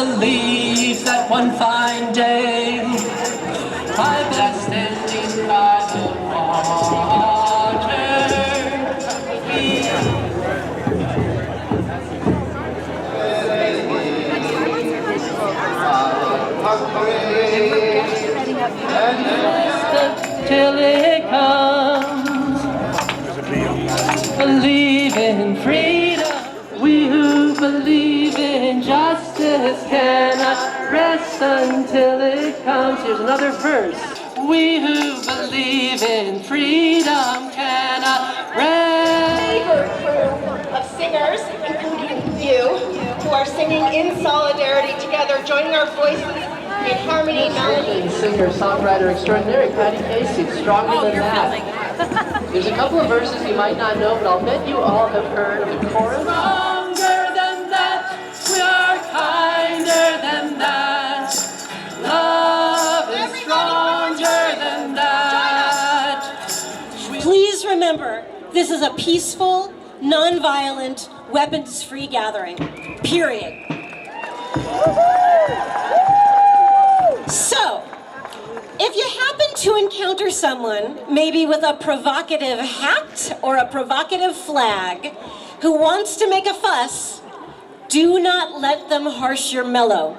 believe that one fine day I'll be standing by the water. Till it comes, believe in freedom. We who believe in justice cannot rest until it comes. Here's another verse. We who believe in freedom cannot rest. Favorite crew of singers, including you, who are singing in solidarity together, joining our voices in harmony, melody. Singer, songwriter extraordinary, Patty Casey, stronger than that. There's a couple of verses you might not know, but I'll bet you all have heard of the chorus. Stronger than that, we are kinder than that. Love is stronger than that. Please remember, this is a peaceful, non-violent, weapons-free gathering, period. So, if you happen to encounter someone, maybe with a provocative hat or a provocative flag, who wants to make a fuss, do not let them harsh your mellow.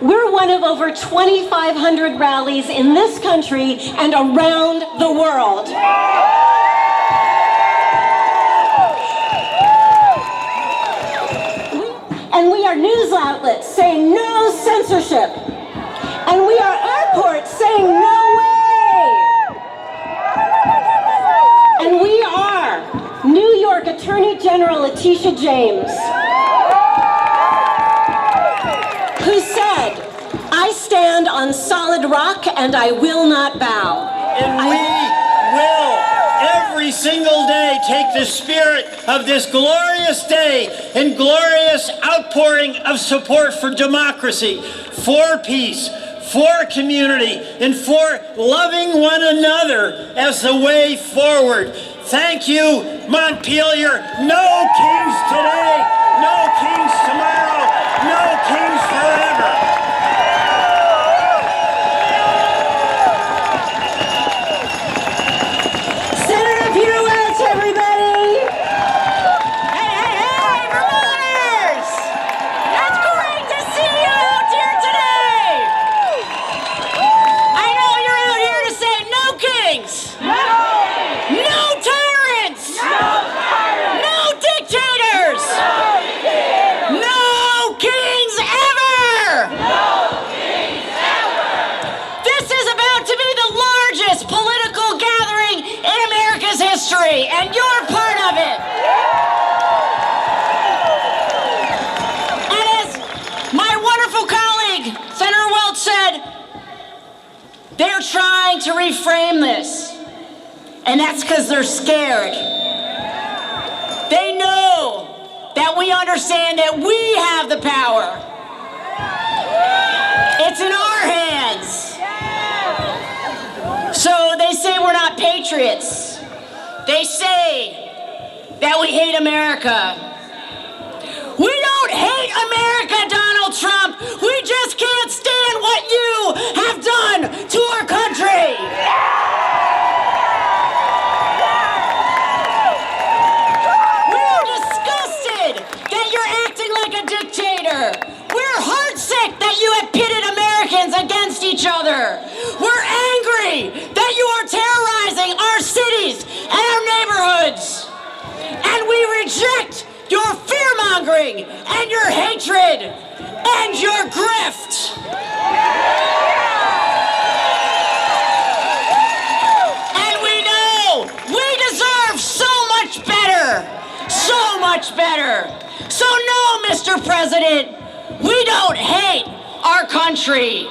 We're one of over 2,500 rallies in this country and around the world. And we are news outlets saying no censorship. And we are airports saying no way. And we are New York Attorney General Letitia James, who said, "I stand on solid rock and I will not bow." And we will every single day take the spirit of this glorious day and glorious outpouring of support for democracy, for peace, for community, and for loving one another as the way forward. Thank you, Montpelier. No kings today, no kings tomorrow, no kings forever. Senator Peter Welch, everybody! Hey, Vermonters! It's great to see you out here today! I know you're out here to say no kings! No tyrants! No dictators! No kings ever! This is about to be the largest political gathering in America's history, and you're part of it! And as my wonderful colleague, Senator Welch said, they're trying to reframe this. And that's because they're scared. They know that we understand that we have the power. It's in our hands. So they say we're not patriots. They say that we hate America. We don't hate America, Donald Trump. We just can't stand what you have done to our country. We're disgusted that you're acting like a dictator. We're heartsick that you have pitted Americans against each other. We're angry that you are terrorizing our cities and our neighborhoods. And we reject your fear-mongering and your hatred and your grift. And we know we deserve so much better. So much better. So no, Mr. President, we don't hate our country.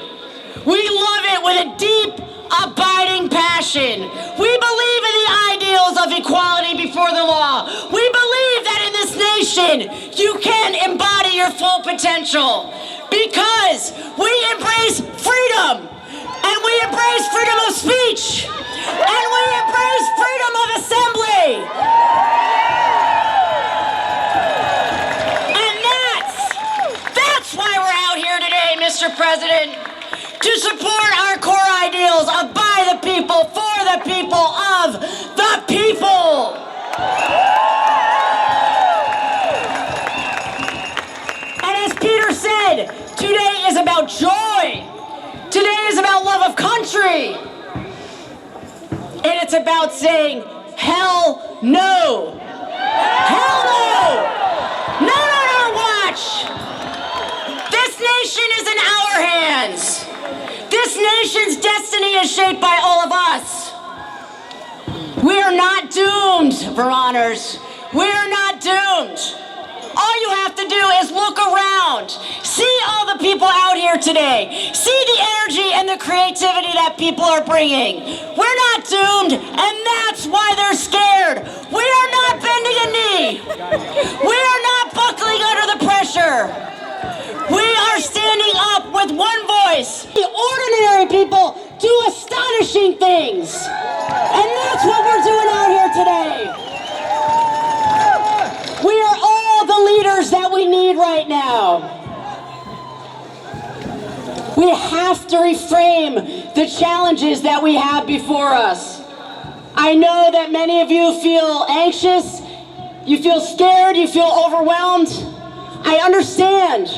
We love it with a deep, abiding passion. We believe in the ideals of equality before the law. We believe that in this nation, you can embody your full potential because we embrace freedom, and we embrace freedom of speech, and we embrace freedom of assembly. And that's why we're Mr. President, to support our core ideals of by the people, for the people, of the people. And as Peter said, today is about joy. Today is about love of country. And it's about saying, hell no. Hell no! Not on our watch! This nation is in our hands. This nation's destiny is shaped by all of us. We are not doomed, Vermonters. We are not doomed. All you have to do is look around. See all the people out here today. See the energy and the creativity that people are bringing. We're not doomed, and that's why they're scared. We are not bending a knee. We are not buckling under the pressure. We are standing up with one voice. The ordinary people do astonishing things. And that's what we're doing out here today. We are all the leaders that we need right now. We have to reframe the challenges that we have before us. I know that many of you feel anxious, you feel scared, you feel overwhelmed. I understand.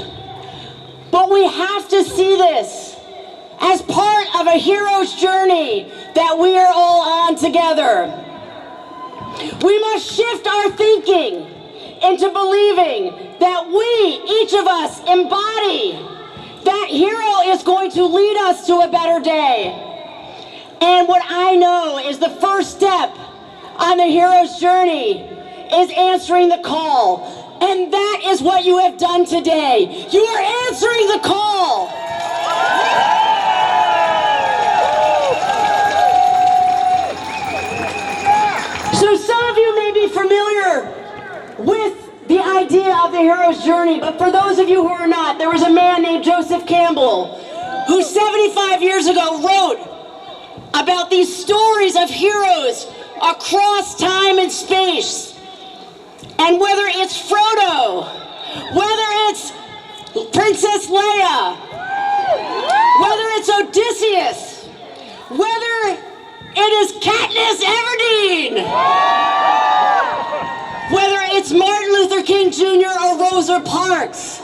But we have to see this as part of a hero's journey that we are all on together. We must shift our thinking into believing that we, each of us, embody that hero is going to lead us to a better day. And what I know is the first step on the hero's journey is answering the call. And that is what you have done today. You are answering the call. So some of you may be familiar with the idea of the hero's journey, but for those of you who are not, there was a man named Joseph Campbell who 75 years ago wrote about these stories of heroes across time and space. And whether it's Frodo, whether it's Princess Leia, whether it's Odysseus, whether it is Katniss Everdeen, whether it's Martin Luther King Jr. or Rosa Parks,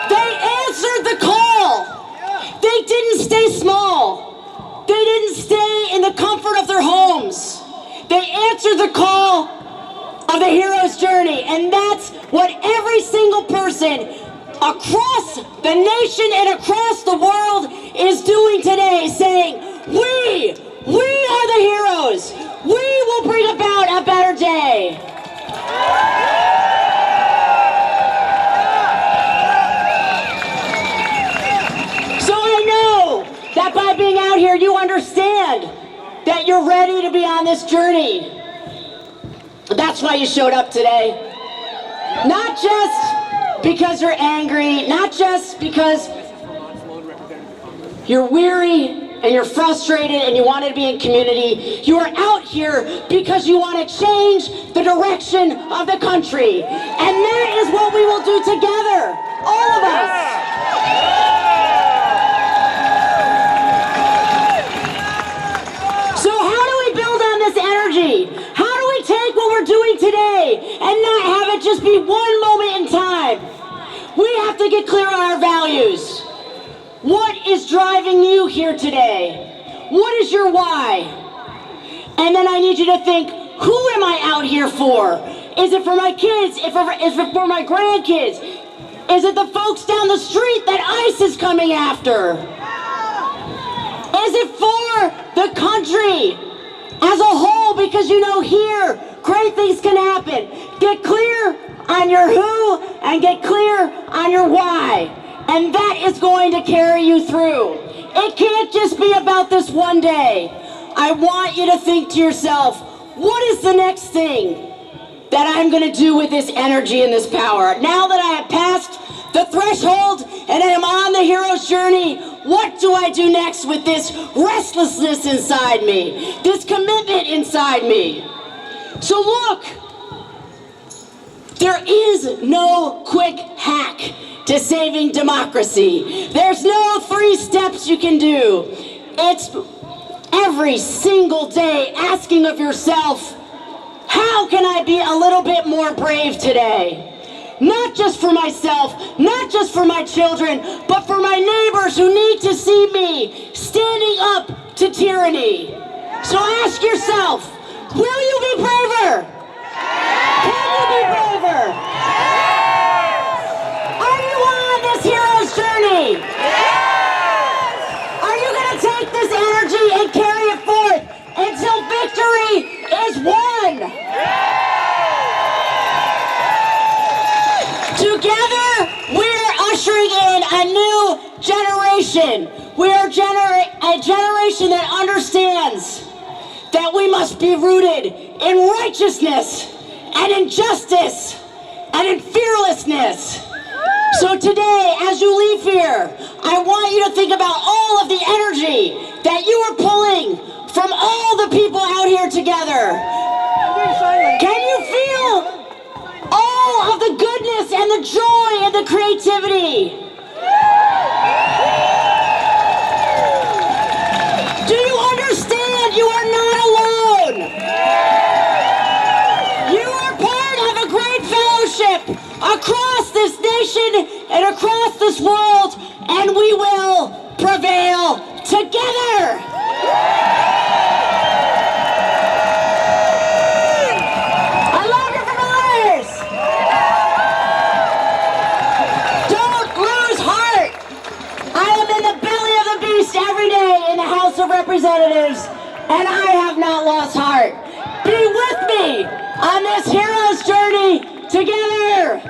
they answered the call. They didn't stay small. They didn't stay in the comfort of their homes. They answered the call of the hero's journey, and that's what every single person across the nation and across the world is doing today, saying, we are the heroes. We will bring about a better day. So I know that by being out here, you understand that you're ready to be on this journey. That's why you showed up today. Not just because you're angry, not just because you're weary and you're frustrated and you want to be in community. You are out here because you want to change the direction of the country. And that is what we will do together, all of us. So how do we build on this energy? How do we take what we're doing today and not have it just be one moment in time? We have to get clear on our values. What is driving you here today? What is your why? And then I need you to think, who am I out here for? Is it for my kids? Is it for my grandkids? Is it the folks down the street that ICE is coming after? Is it for the country as a whole? Because you know here, great things can happen. Get clear on your who and get clear on your why. And that is going to carry you through. It can't just be about this one day. I want you to think to yourself, what is the next thing that I'm going to do with this energy and this power? Now that I have passed the threshold and I am on the hero's journey, what do I do next with this restlessness inside me, this commitment inside me? So look, there is no quick hack. to saving democracy. There's no 3 steps you can do. It's every single day asking of yourself, how can I be a little bit more brave today? Not just for myself, not just for my children, but for my neighbors who need to see me standing up to tyranny. So ask yourself, will you be braver? Can you be braver? Are you on this hero's journey? Are you going to take this energy and carry it forth until victory is won? Together, we're ushering in a new generation. We're a generation that understands that we must be rooted in righteousness and in justice and in fearlessness. So today, as you leave here, I want you to think about all of the energy that you are pulling from all the people out here together. Can you feel all of the goodness and the joy and the creativity? Do you understand you are not alone? You are part of a great fellowship across this nation and across this world, and we will prevail together. I love you, Vermonters! Don't lose heart! I am in the belly of the beast every day in the House of Representatives, and I have not lost heart. Be with me on this hero's journey together!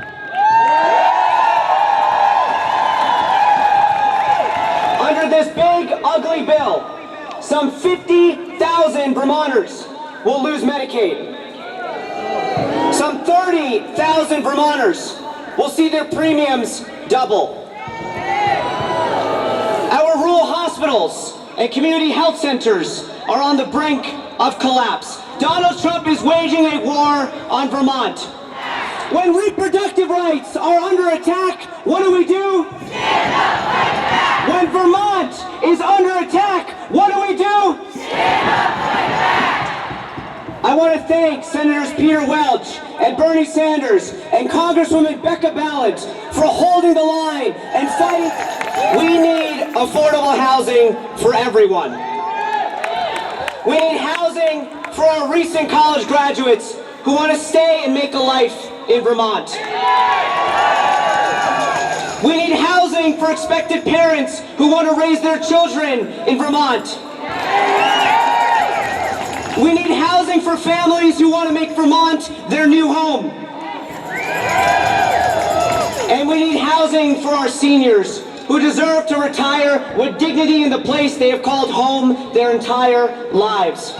Under this big, ugly bill, some 50,000 Vermonters will lose Medicaid. Some 30,000 Vermonters will see their premiums double. Our rural hospitals and community health centers are on the brink of collapse. Donald Trump is waging a war on Vermont. When reproductive rights are under attack, what do? Stand up, fight back! When Vermont is under attack, what do? Stand up, fight back! I want to thank Senators Peter Welch and Bernie Sanders and Congresswoman Becca Balint for holding the line and fighting. We need affordable housing for everyone. We need housing for our recent college graduates who want to stay and make a life in Vermont. We need housing for expectant parents who want to raise their children in Vermont. We need housing for families who want to make Vermont their new home. And we need housing for our seniors who deserve to retire with dignity in the place they have called home their entire lives.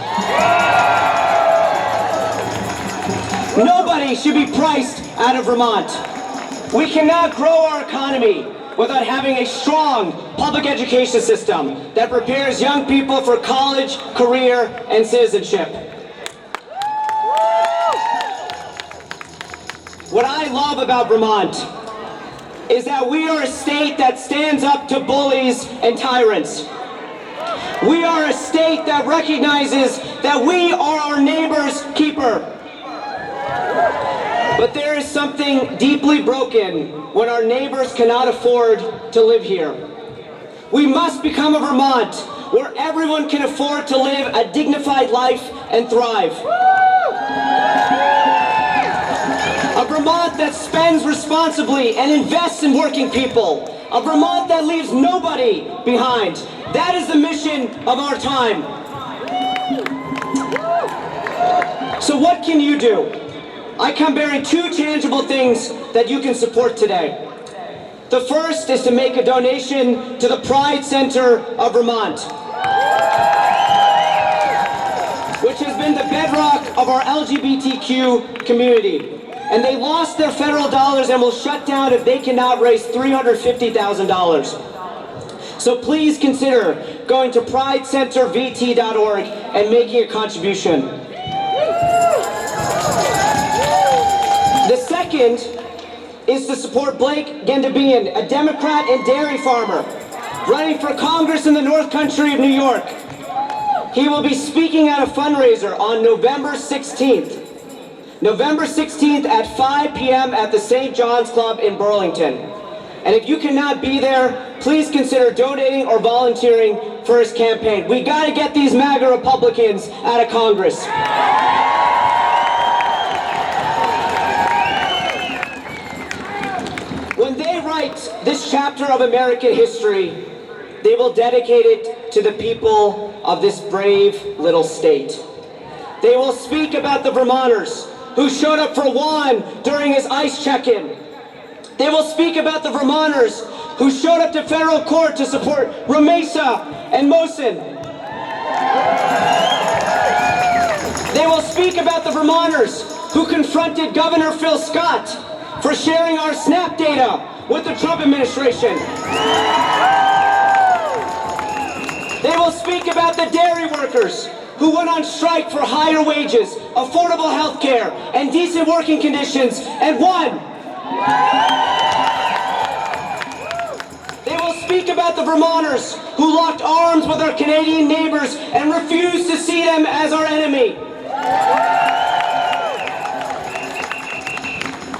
Nobody should be priced out of Vermont. We cannot grow our economy without having a strong public education system that prepares young people for college, career, and citizenship. What I love about Vermont is that we are a state that stands up to bullies and tyrants. We are a state that recognizes that we are our neighbor's keeper. But there is something deeply broken when our neighbors cannot afford to live here. We must become a Vermont where everyone can afford to live a dignified life and thrive. A Vermont that spends responsibly and invests in working people. A Vermont that leaves nobody behind. That is the mission of our time. So what can you do? I come bearing 2 tangible things that you can support today. The first is to make a donation to the Pride Center of Vermont, which has been the bedrock of our LGBTQ community. And they lost their federal dollars and will shut down if they cannot raise $350,000. So please consider going to pridecentervt.org and making a contribution. The second is to support Blake Gendabian, a Democrat and dairy farmer, running for Congress in the North Country of New York. He will be speaking at a fundraiser on November 16th. November 16th at 5 p.m. at the St. John's Club in Burlington. And if you cannot be there, please consider donating or volunteering for his campaign. We gotta get these MAGA Republicans out of Congress. When they write this chapter of American history, they will dedicate it to the people of this brave little state. They will speak about the Vermonters who showed up for Juan during his ICE check-in. They will speak about the Vermonters who showed up to federal court to support Ramesa and Mosin. They will speak about the Vermonters who confronted Governor Phil Scott for sharing our SNAP data with the Trump administration. They will speak about the dairy workers who went on strike for higher wages, affordable health care, and decent working conditions, and won. They will speak about the Vermonters who locked arms with our Canadian neighbors and refused to see them as our enemy.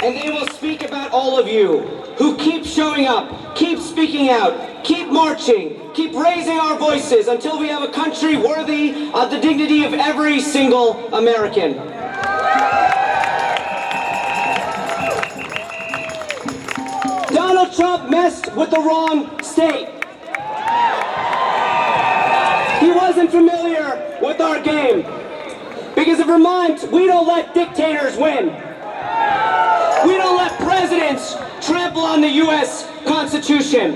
And they will speak about all of you who keep showing up, keep speaking out, keep marching, keep raising our voices until we have a country worthy of the dignity of every single American. Donald Trump messed with the wrong state. He wasn't familiar with our game. Because in Vermont, we don't let dictators win. We don't let presidents trample on the U.S. Constitution.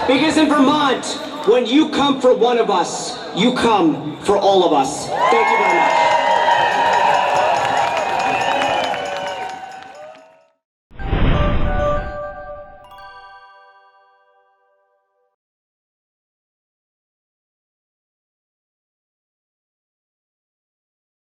Because in Vermont, when you come for one of us, you come for all of us. Thank you very much.